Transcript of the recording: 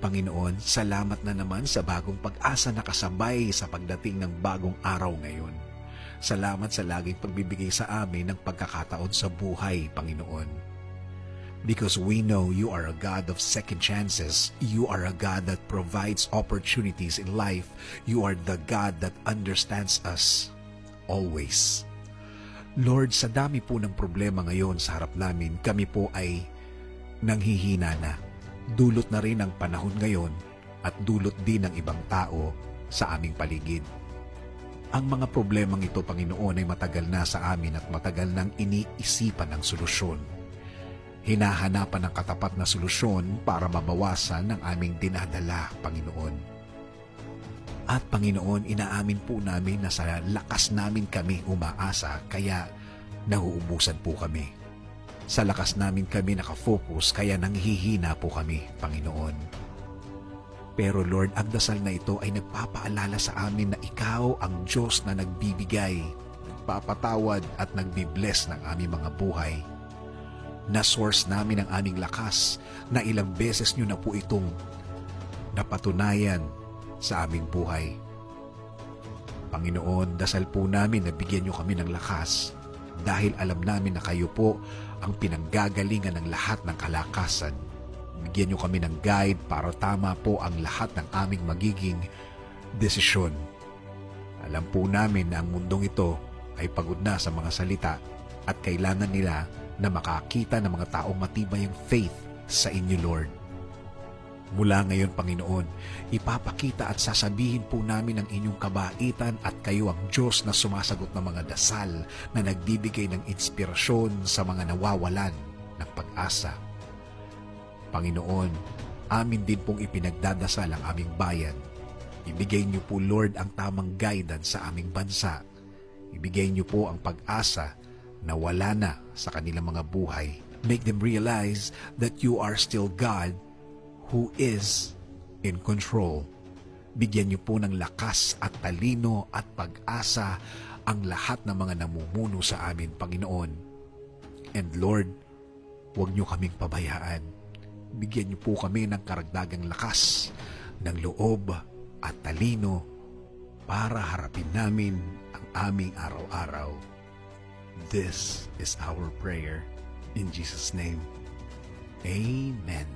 Panginoon, salamat na naman sa bagong pag-asa na kasabay sa pagdating ng bagong araw ngayon. Salamat sa laging pagbibigay sa amin ng pagkakataon sa buhay, Panginoon. Because we know you are a God of second chances. You are a God that provides opportunities in life. You are the God that understands us always. Lord, sa dami po ng problema ngayon sa harap namin, kami po ay nanghihina na. Dulot na rin ang panahon ngayon at dulot din ng ibang tao sa aming paligid. Ang mga problemang ito, Panginoon, ay matagal na sa amin at matagal nang iniisipan ng solusyon. Hinahanapan ng katapat na solusyon para mabawasan ang aming dinadala, Panginoon. At Panginoon, inaamin po namin na sa lakas namin kami umaasa, kaya nauubusan po kami. Sa lakas namin kami nakafocus, kaya nanghihina po kami, Panginoon. Pero Lord, ang dasal na ito ay nagpapaalala sa amin na Ikaw ang Diyos na nagbibigay, nagpapatawad at nagbibless ng aming mga buhay. Na source namin ang aming lakas, na ilang beses nyo na po itong napatunayan sa aming buhay. Panginoon, dasal po namin na bigyan nyo kami ng lakas dahil alam namin na kayo po ang pinanggagalingan ng lahat ng kalakasan. Bigyan nyo kami ng guide para tama po ang lahat ng aming magiging desisyon. Alam po namin na ang mundong ito ay pagod na sa mga salita at kailangan nila na makakita ng mga taong matibay ang faith sa inyo, Lord. Mula ngayon, Panginoon, ipapakita at sasabihin po namin ang inyong kabaitan at kayo ang Diyos na sumasagot ng mga dasal na nagbibigay ng inspirasyon sa mga nawawalan ng pag-asa. Panginoon, amin din pong ipinagdadasal ang aming bayan. Ibigay niyo po, Lord, ang tamang guidance sa aming bansa. Ibigay niyo po ang pag-asa na wala na sa kanilang mga buhay. Make them realize that you are still God who is in control. Bigyan niyo po ng lakas at talino at pag-asa ang lahat ng mga namumuno sa amin, Panginoon. And Lord, huwag niyo kaming pabayaan. Bigyan niyo po kami ng karagdagang lakas, ng loob at talino para harapin namin ang aming araw-araw. This is our prayer in Jesus' name. Amen.